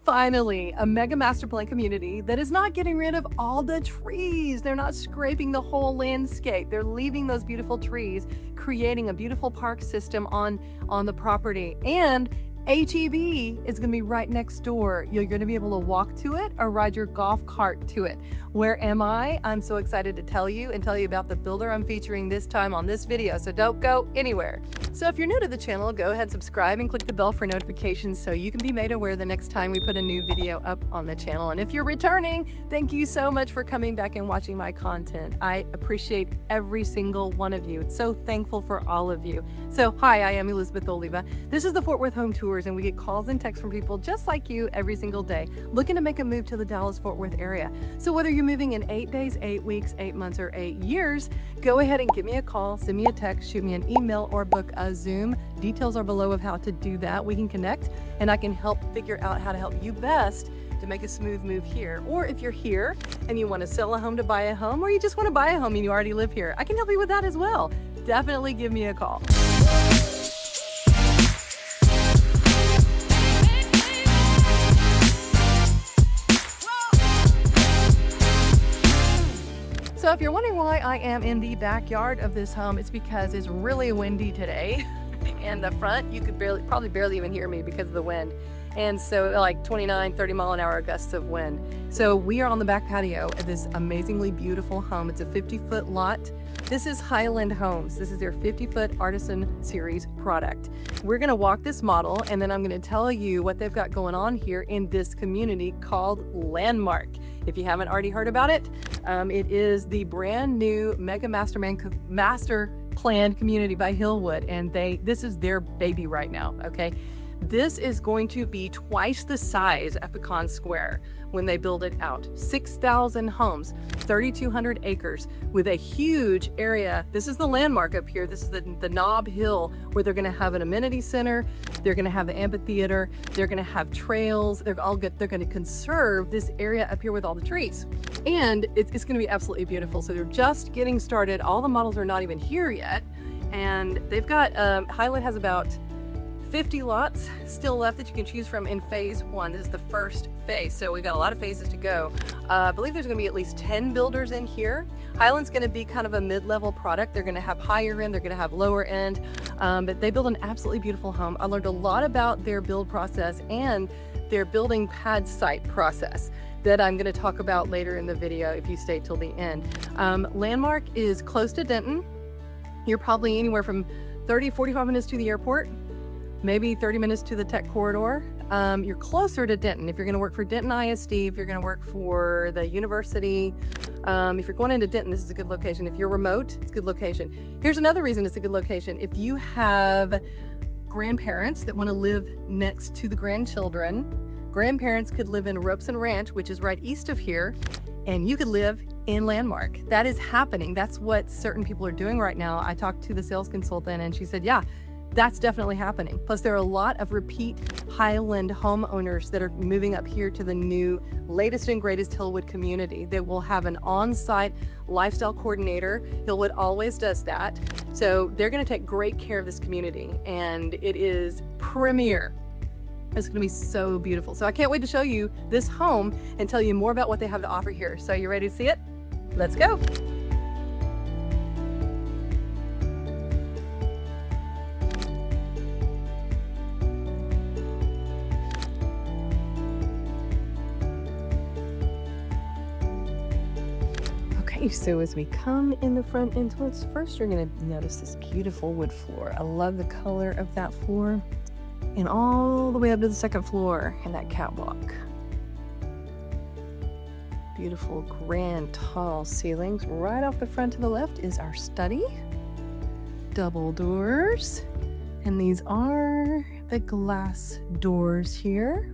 Finally, a mega master plan community that is not getting rid of all the trees. They're not scraping the whole landscape. They're leaving those beautiful trees, creating a beautiful park system on the property. And HEB is going to be right next door. You're going to be able to walk to it or ride your golf cart to it. Where am I? I'm so excited to tell you about the builder I'm featuring this time on this video, so don't go anywhere. So if you're new to the channel, go ahead and subscribe and click the bell for notifications so you can be made aware the next time we put a new video up on the channel. And if you're returning, thank you so much for coming back and watching my content. I appreciate every single one of you. So thankful for all of you. So hi, I am Elizabeth Oliva. This is the Fort Worth Home Tours, and we get calls and texts from people just like you every single day looking to make a move to the Dallas-Fort Worth area. So whether you're moving in 8 days, 8 weeks, 8 months, or 8 years, go ahead and give me a call, send me a text, shoot me an email, or book a Zoom. Details are below of how to do that. We can connect and I can help figure out how to help you best to make a smooth move here. Or if you're here and you want to sell a home to buy a home, or you just want to buy a home and you already live here, I can help you with that as well. Definitely give me a call. So if you're wondering why I am in the backyard of this home, it's because it's really windy today. And the front, you could probably barely even hear me because of the wind. And so like 29, 30 mile an hour gusts of wind. So we are on the back patio of this amazingly beautiful home. It's a 50-foot lot. This is Highland Homes. This is their 50-foot Artisan Series product. We're gonna walk this model and then I'm gonna tell you what they've got going on here in this community called Landmark. If you haven't already heard about it, it is the brand new mega master plan community by Hillwood, and this is their baby right now, okay? This is going to be twice the size of Pecan Square when they build it out. 6,000 homes, 3,200 acres with a huge area. This is the Landmark up here. This is the Knob Hill where they're gonna have an amenity center. They're gonna have the amphitheater. They're gonna have trails. They're gonna conserve this area up here with all the trees. And it's gonna be absolutely beautiful. So they're just getting started. All the models are not even here yet. And they've got, Highland has about 50 lots still left that you can choose from in phase 1. This is the first phase, so we've got a lot of phases to go. I believe there's gonna be at least 10 builders in here. Highland's gonna be kind of a mid-level product. They're gonna have higher end, they're gonna have lower end, but they build an absolutely beautiful home. I learned a lot about their build process and their building pad site process that I'm gonna talk about later in the video if you stay till the end. Landmark is close to Denton. You're probably anywhere from 30, 45 minutes to the airport, maybe 30 minutes to the tech corridor. You're closer to Denton. If you're gonna work for Denton ISD, if you're gonna work for the university, if you're going into Denton, this is a good location. If you're remote, it's a good location. Here's another reason it's a good location. If you have grandparents that wanna live next to the grandchildren, grandparents could live in Robeson Ranch, which is right east of here, and you could live in Landmark. That is happening. That's what certain people are doing right now. I talked to the sales consultant and she said, yeah, that's definitely happening. Plus, there are a lot of repeat Highland homeowners that are moving up here to the new latest and greatest Hillwood community. They will have an on-site lifestyle coordinator. Hillwood always does that. So they're gonna take great care of this community, and it is premier. It's gonna be so beautiful. So I can't wait to show you this home and tell you more about what they have to offer here. So you ready to see it? Let's go. So as we come in the front entrance, first you're going to notice this beautiful wood floor. I love the color of that floor, and all the way up to the second floor and that catwalk. Beautiful, grand, tall ceilings. Right off the front to the left is our study. Double doors, and these are the glass doors here.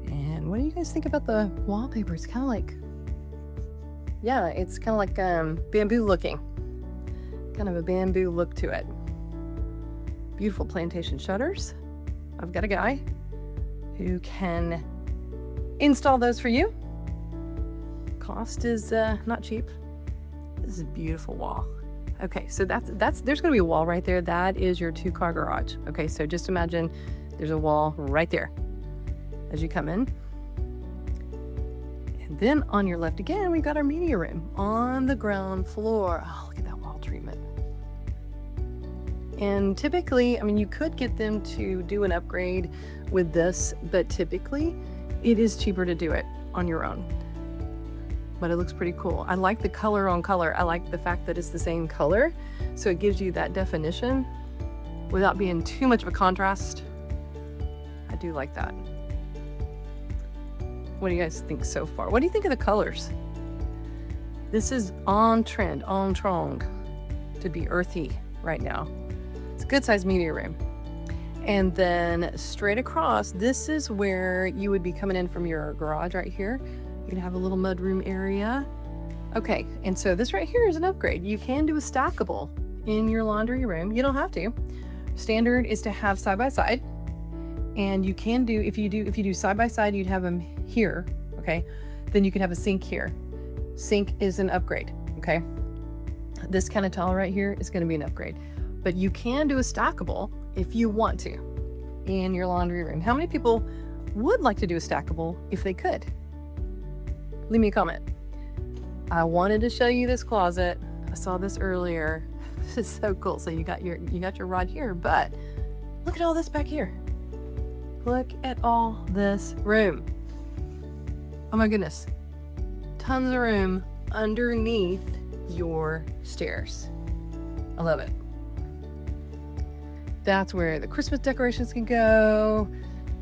And what do you guys think about the wallpaper? It's kind of like, yeah, it's kind of like bamboo looking. Kind of a bamboo look to it. Beautiful plantation shutters. I've got a guy who can install those for you. Cost is not cheap. This is a beautiful wall. Okay, so that's there's gonna be a wall right there. That is your 2-car garage. Okay, so just imagine there's a wall right there. as you come in. And then on your left again, we've got our media room on the ground floor. Oh, look at that wall treatment. And typically, I mean, you could get them to do an upgrade with this, but typically it is cheaper to do it on your own. But it looks pretty cool. I like the color on color. I like the fact that it's the same color, so it gives you that definition without being too much of a contrast. I do like that. What do you guys think so far? What do you think of the colors? This is on trend, on trong to be earthy right now. It's a good sized media room. And then straight across, this is where you would be coming in from your garage right here. You can have a little mudroom area. Okay, and so this right here is an upgrade. You can do a stackable in your laundry room. You don't have to. Standard is to have side by side. And you can do, if you do side by side, you'd have them here, okay? Then you can have a sink here. Sink is an upgrade, okay? This kind of tile right here is gonna be an upgrade. But you can do a stackable if you want to in your laundry room. How many people would like to do a stackable if they could? Leave me a comment. I wanted to show you this closet. I saw this earlier. This is so cool. So you got your rod here, but look at all this back here. Look at all this room. Oh my goodness. Tons of room underneath your stairs. I love it. That's where the Christmas decorations can go.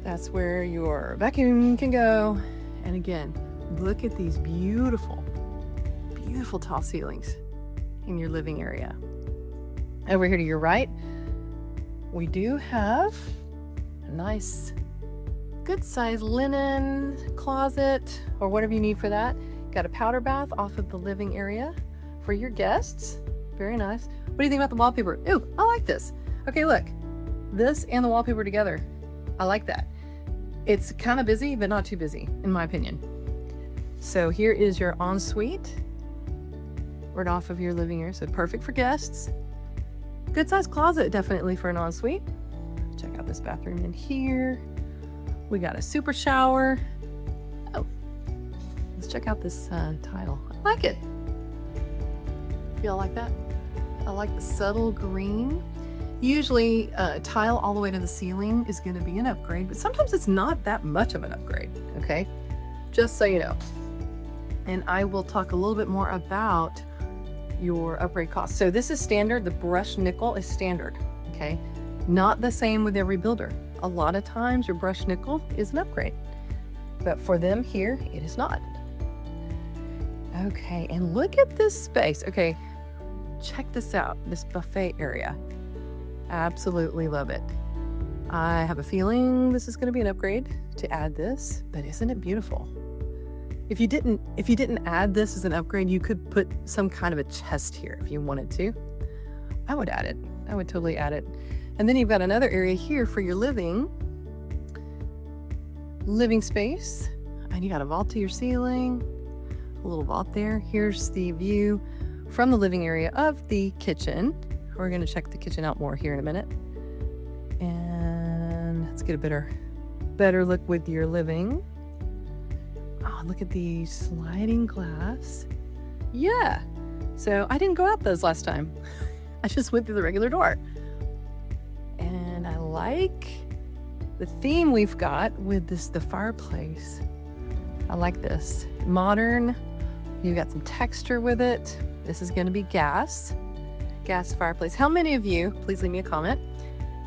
That's where your vacuum can go. And again, look at these beautiful, beautiful tall ceilings in your living area. Over here to your right, we do have a nice, good size linen closet or whatever you need for that. Got a powder bath off of the living area for your guests. Very nice. What do you think about the wallpaper? Ooh, I like this. Okay, look, this and the wallpaper together. I like that. It's kind of busy, but not too busy, in my opinion. So here is your ensuite, right off of your living area. So perfect for guests. Good size closet, definitely for an ensuite. Check out this bathroom in here. We got a super shower. Oh, let's check out this tile. I like it. Y'all like that? I like the subtle green. Usually tile all the way to the ceiling is going to be an upgrade, but sometimes it's not that much of an upgrade, okay? Just so you know. And I will talk a little bit more about your upgrade costs. So this is standard. The brushed nickel is standard, okay? Not the same with every builder. A lot of times your brushed nickel is an upgrade, but for them here, it is not. Okay, and look at this space. Okay, check this out, this buffet area. Absolutely love it. I have a feeling this is going to be an upgrade to add this, but isn't it beautiful? If you didn't add this as an upgrade, you could put some kind of a chest here if you wanted to. I would add it. I would totally add it. And then you've got another area here for your living space, and you got a vault to your ceiling, a little vault there. Here's the view from the living area of the kitchen. We're going to check the kitchen out more here in a minute. And let's get a better look with your living. Oh, look at the sliding glass. Yeah. So I didn't go out those last time. I just went through the regular door. And I like the theme we've got with the fireplace. I like this. Modern. You've got some texture with it. This is going to be gas fireplace. How many of you, please leave me a comment,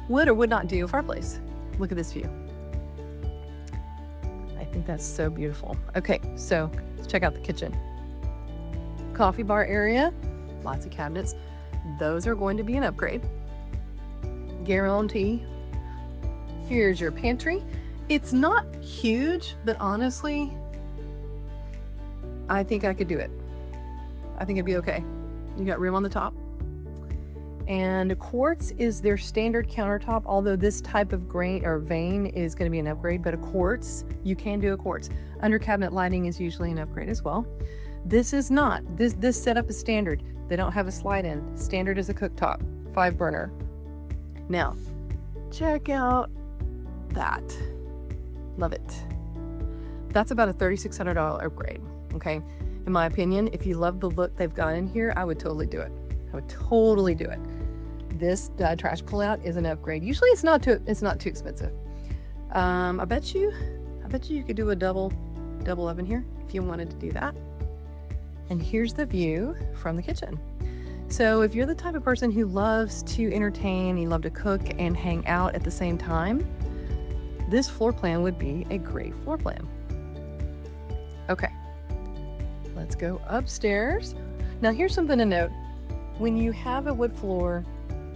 would or would not do a fireplace? Look at this view. I think that's so beautiful. Okay, so let's check out the kitchen. Coffee bar area, lots of cabinets. Those are going to be an upgrade. Guarantee. Here's your pantry. It's not huge, but honestly, I think I could do it. I think it'd be okay. You got room on the top. And quartz is their standard countertop, although this type of grain or vein is going to be an upgrade, but a quartz, you can do a quartz. Under cabinet lighting is usually an upgrade as well. This is not. This setup is standard. They don't have a slide in. Standard is a cooktop, 5 burner. Now, check out that. Love it. That's about a $3,600 upgrade, okay? In my opinion, if you love the look they've got in here, I would totally do it. I would totally do it. This trash pullout is an upgrade. Usually it's not too expensive. I bet you could do a double oven here if you wanted to do that. And here's the view from the kitchen. So if you're the type of person who loves to entertain, you love to cook and hang out at the same time, this floor plan would be a great floor plan. Okay, let's go upstairs. Now here's something to note. When you have a wood floor,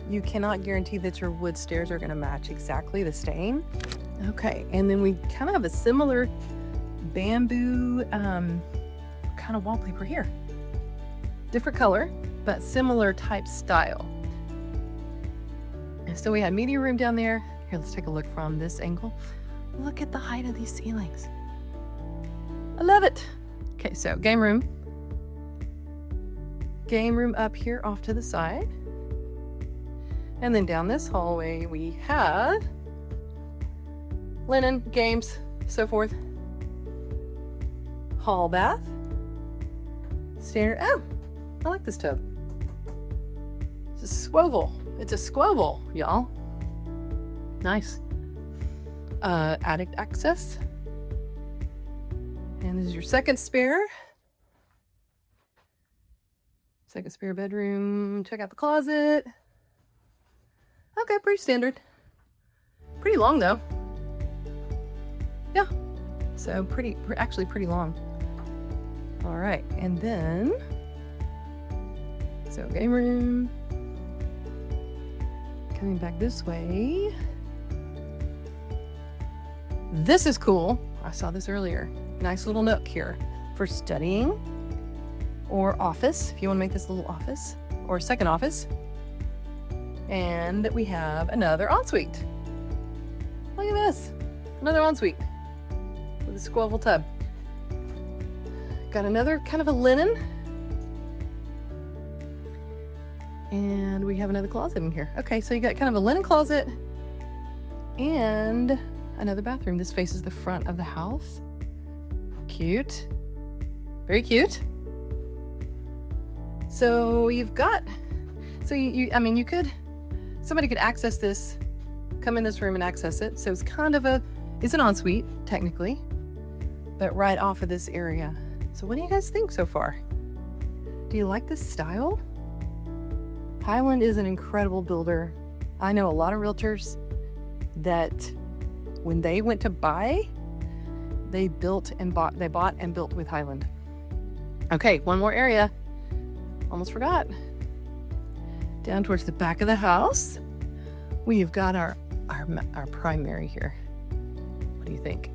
you cannot guarantee that your wood stairs are going to match exactly the same. Okay, and then we kind of have a similar bamboo kind of wallpaper here. Different color, but similar type style. And so we had media room down there. Here, let's take a look from this angle. Look at the height of these ceilings. I love it. Okay, so game room. Game room up here off to the side. And then down this hallway we have linen, games, so forth. Hall bath. Standard. Oh, I like this tub. It's a swivel. It's a swivel, y'all. Nice. Attic access. And this is your second spare. Second spare bedroom. Check out the closet. Okay, pretty standard. Pretty long though. Yeah. So actually pretty long. All right, and then, so game room. Coming back this way. This is cool. I saw this earlier. Nice little nook here for studying or office, if you want to make this a little office or a second office. And we have another ensuite. Look at this, another ensuite with a swivel tub. Got another kind of a linen. And we have another closet in here. Okay, so you got kind of a linen closet and another bathroom. This faces the front of the house. Cute. Very cute. So you've got, so you could, somebody could access this, come in this room and access it. So it's kind of it's an ensuite technically, but right off of this area. So what do you guys think so far? Do you like this style? Highland is an incredible builder. I know a lot of realtors that when they went to buy, they bought and built with Highland. Okay, one more area. Almost forgot. Down towards the back of the house, we've got our primary here. What do you think?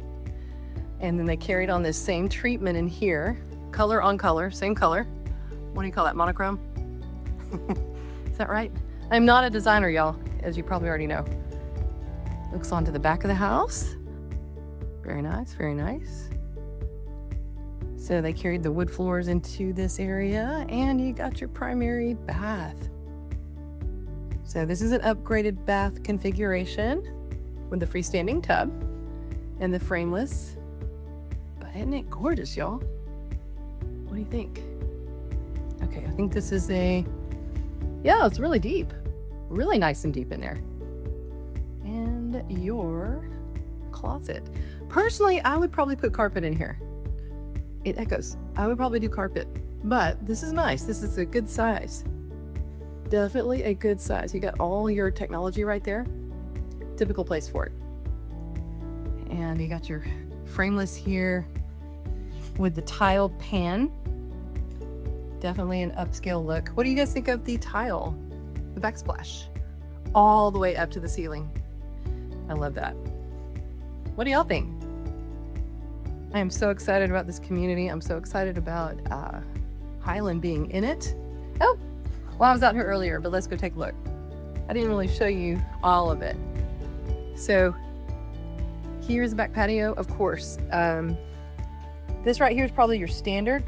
And then they carried on this same treatment in here, color on color, same color. What do you call that, monochrome? Is that right? I'm not a designer, y'all, as you probably already know. Looks onto the back of the house. Very nice, very nice. So they carried the wood floors into this area and you got your primary bath. So this is an upgraded bath configuration with the freestanding tub and the frameless. But isn't it gorgeous, y'all? What do you think? Okay, I think this is yeah, it's really deep. Really nice and deep in there. And your closet. Personally, I would probably put carpet in here. It echoes. I would probably do carpet, but this is nice. This is a good size. Definitely a good size. You got all your technology right there. Typical place for it. And you got your frameless here with the tiled pan. Definitely an upscale look. What do you guys think of the tile? The backsplash. All the way up to the ceiling. I love that. What do y'all think? I am so excited about this community. I'm so excited about Highland being in it. Oh, well, I was out here earlier, but let's go take a look. I didn't really show you all of it. So here's the back patio, of course. This right here is probably your standard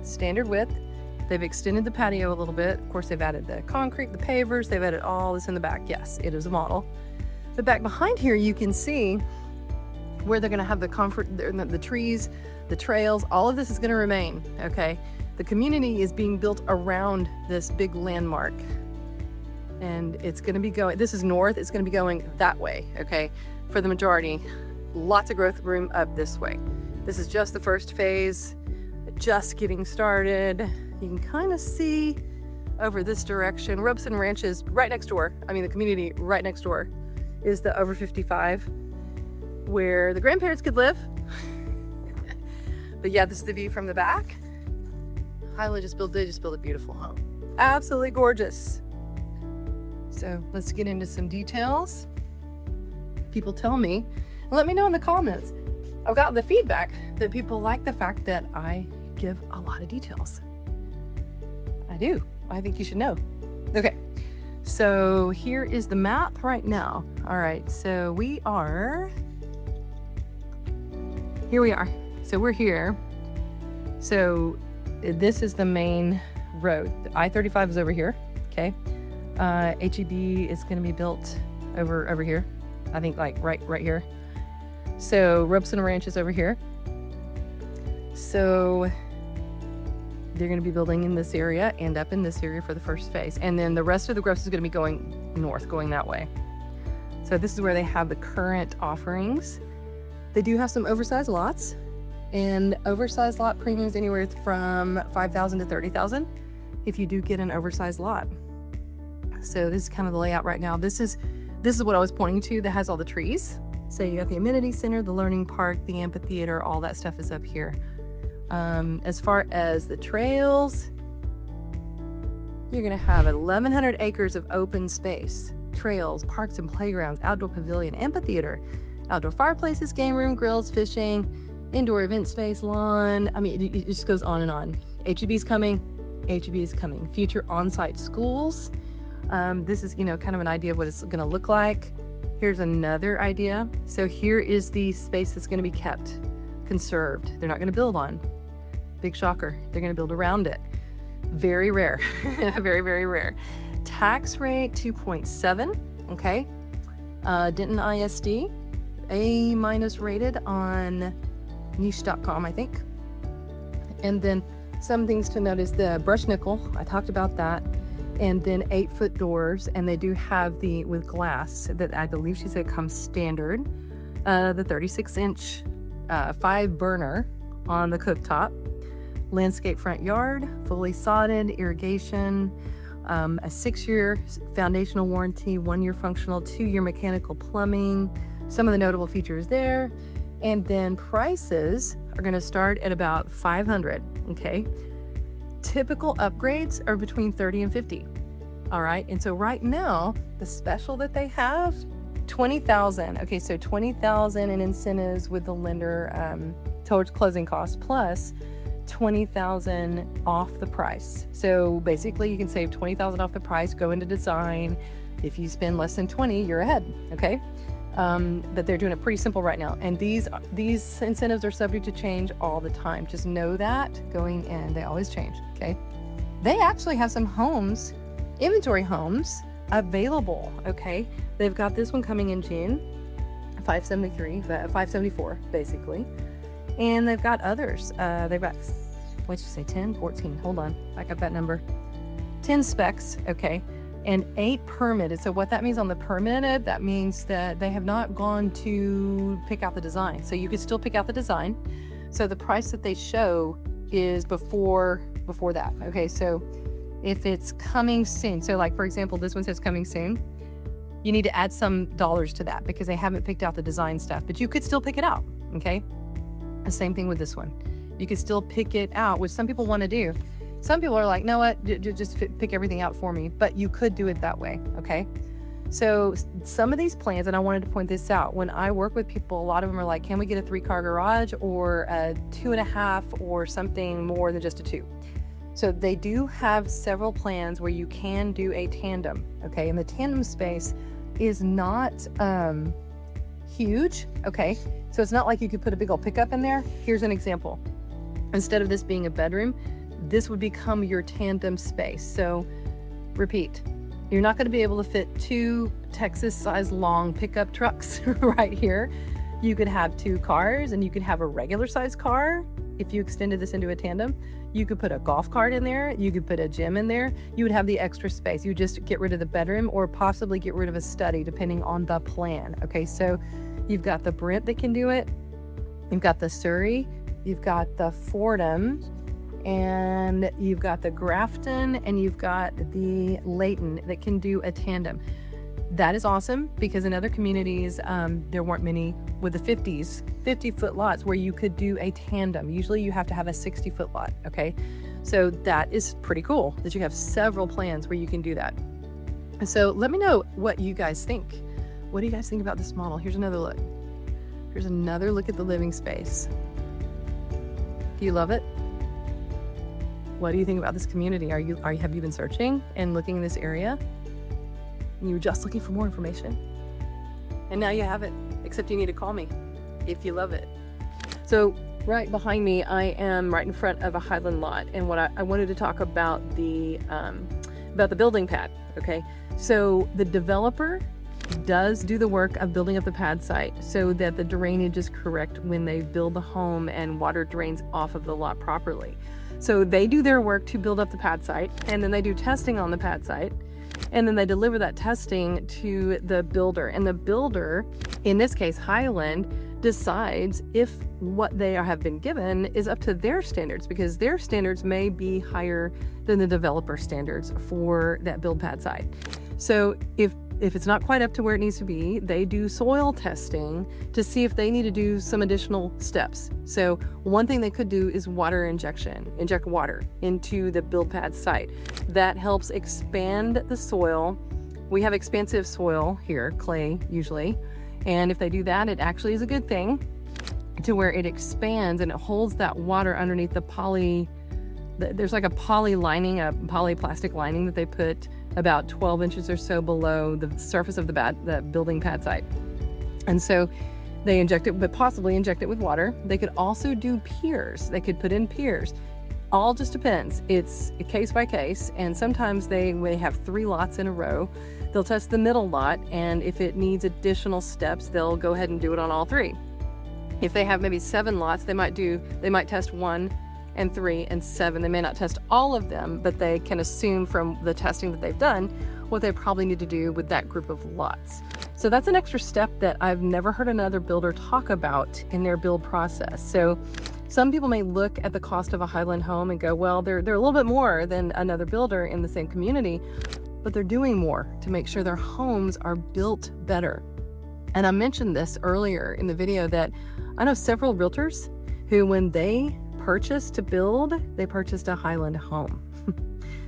width. They've extended the patio a little bit. Of course, they've added the concrete, the pavers, they've added all this in the back. Yes, it is a model. But back behind here, you can see where they're going to have the comfort, the trees, the trails, all of this is going to remain, okay? The community is being built around this big landmark, and it's going to be going, this is north, it's going to be going that way, okay? For the majority, lots of growth room up this way. This is just the first phase, just getting started. You can kind of see over this direction, Robson Ranch is right next door. I mean, the community right next door is the over 55, where the grandparents could live. But yeah, this is the view from the back. Highland they just built a beautiful home. Absolutely gorgeous. So let's get into some details. People tell me, and let me know in the comments. I've got the feedback that people like the fact that I give a lot of details. I do. I think you should know. Okay, so here is the map right now. All right, so here we are. So we're here. So this is the main road. I-35 is over here, okay? HEB is gonna be built over here. I think like right here. So Robson Ranch is over here. So they're going to be building in this area and up in this area for the first phase. And then the rest of the growth is going to be going north, going that way. So this is where they have the current offerings. They do have some oversized lots, and oversized lot premiums anywhere from $5,000 to $30,000 if you do get an oversized lot. So this is kind of the layout right now. This is what I was pointing to that has all the trees. So you got the amenity center, the learning park, the amphitheater, all that stuff is up here. As far as the trails, you're gonna have 1,100 acres of open space, trails, parks and playgrounds, outdoor pavilion, amphitheater, outdoor fireplaces, game room, grills, fishing, indoor event space, lawn. I mean, it just goes on and on. HEB's coming, HEB is coming. Future on-site schools. This is, kind of an idea of what it's gonna look like. Here's another idea. So here is the space that's gonna be kept, conserved. They're not gonna build on. Big shocker, they're gonna build around it. Very rare, very, very rare. Tax rate 2.7, okay. Denton ISD, A- rated on niche.com, I think. And then some things to notice, the brush nickel, I talked about that. And then 8-foot doors, and they do have with glass that I believe she said comes standard. The 36-inch 5-burner on the cooktop. Landscape front yard, fully sodded, irrigation, a 6-year foundational warranty, 1-year functional, 2-year mechanical plumbing. Some of the notable features there. And then prices are gonna start at about $500, okay? Typical upgrades are between 30 and 50. All right, and so right now, the special that they have, 20,000. Okay, so 20,000 in incentives with the lender towards closing costs, plus 20,000 off the price. So basically you can save 20,000 off the price, go into design. If you spend less than 20, you're ahead, okay? But they're doing it pretty simple right now. And these incentives are subject to change all the time. Just know that going in, they always change, okay? They actually have some homes, inventory homes available, okay? They've got this one coming in June, 574 basically. And they've got others. They've got, what'd you say, 10, 14, hold on, I got that number. 10 specs, okay? And 8 permitted. So what that means on the permitted, that means that they have not gone to pick out the design. So you could still pick out the design. So the price that they show is before that. Okay, so if it's coming soon, so like for example, this one says coming soon, you need to add some dollars to that because they haven't picked out the design stuff, but you could still pick it out, okay? The same thing with this one. You could still pick it out, which some people want to do. Some people are like, no, what? Just pick everything out for me. But you could do it that way, okay? So some of these plans, and I wanted to point this out, when I work with people, a lot of them are like, can we get a 3-car garage or a 2.5 or something more than just a 2? So they do have several plans where you can do a tandem, okay? And the tandem space is not huge, okay? So it's not like you could put a big old pickup in there. Here's an example. Instead of this being a bedroom, this would become your tandem space. So repeat, you're not going to be able to fit 2 Texas size long pickup trucks right here. You could have 2 cars, and you could have a regular size car. If you extended this into a tandem, you could put a golf cart in there. You could put a gym in there. You would have the extra space. You would just get rid of the bedroom or possibly get rid of a study depending on the plan. Okay, so you've got the Brent that can do it. You've got the Surrey. You've got the Fordham. And you've got the Grafton, and you've got the Layton that can do a tandem. That is awesome, because in other communities, there weren't many with the 50-foot lots where you could do a tandem. Usually you have to have a 60-foot lot, okay? So that is pretty cool that you have several plans where you can do that. So let me know what you guys think. What do you guys think about this model? Here's another look. Here's another look at the living space. Do you love it? What do you think about this community? Have you been searching and looking in this area? And you were just looking for more information? And now you have it, except you need to call me if you love it. So right behind me, I am right in front of a Highland lot. And what I wanted to talk about the building pad, okay? So the developer does do the work of building up the pad site so that the drainage is correct when they build the home and water drains off of the lot properly. So they do their work to build up the pad site, and then they do testing on the pad site, and then they deliver that testing to the builder. And the builder, in this case Highland, decides if what they have been given is up to their standards, because their standards may be higher than the developer standards for that build pad site. So if it's not quite up to where it needs to be, they do soil testing to see if they need to do some additional steps. So one thing they could do is water injection, inject water into the build pad site. That helps expand the soil. We have expansive soil here, clay usually. And if they do that, it actually is a good thing to where it expands and it holds that water underneath the there's like a poly lining, a polyplastic lining that they put about 12 inches or so below the surface of the building pad site. And so they inject it, but possibly inject it with water. They could also do piers. They could put in piers. All just depends. It's case by case. And sometimes they have 3 lots in a row. They'll test the middle lot, and if it needs additional steps, they'll go ahead and do it on all 3. If they have maybe 7 lots, they might test 1 and 3 and 7. They may not test all of them, but they can assume from the testing that they've done what they probably need to do with that group of lots. So that's an extra step that I've never heard another builder talk about in their build process. So some people may look at the cost of a Highland home and go, well, they're a little bit more than another builder in the same community, but they're doing more to make sure their homes are built better. And I mentioned this earlier in the video that I know several realtors who, when they purchased to build, they purchased a Highland home.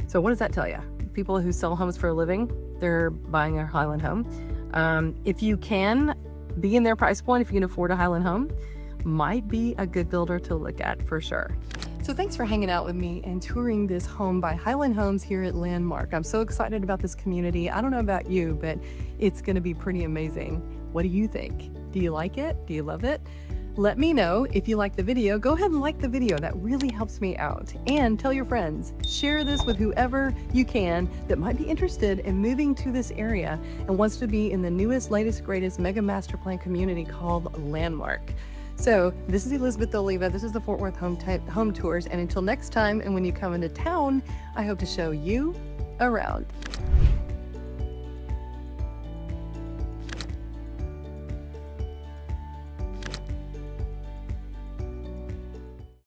So what does that tell you? People who sell homes for a living, they're buying a Highland home. If you can be in their price point, if you can afford a Highland home, might be a good builder to look at for sure. So thanks for hanging out with me and touring this home by Highland Homes here at Landmark. I'm so excited about this community. I don't know about you, but it's going to be pretty amazing. What do you think? Do you like it? Do you love it? Let me know if you like the video. Go ahead and like the video. That really helps me out. And tell your friends. Share this with whoever you can that might be interested in moving to this area and wants to be in the newest, latest, greatest mega master plan community called Landmark. So this is Elizabeth D'Oliva. This is the Fort Worth Home Tours. And until next time, and when you come into town, I hope to show you around.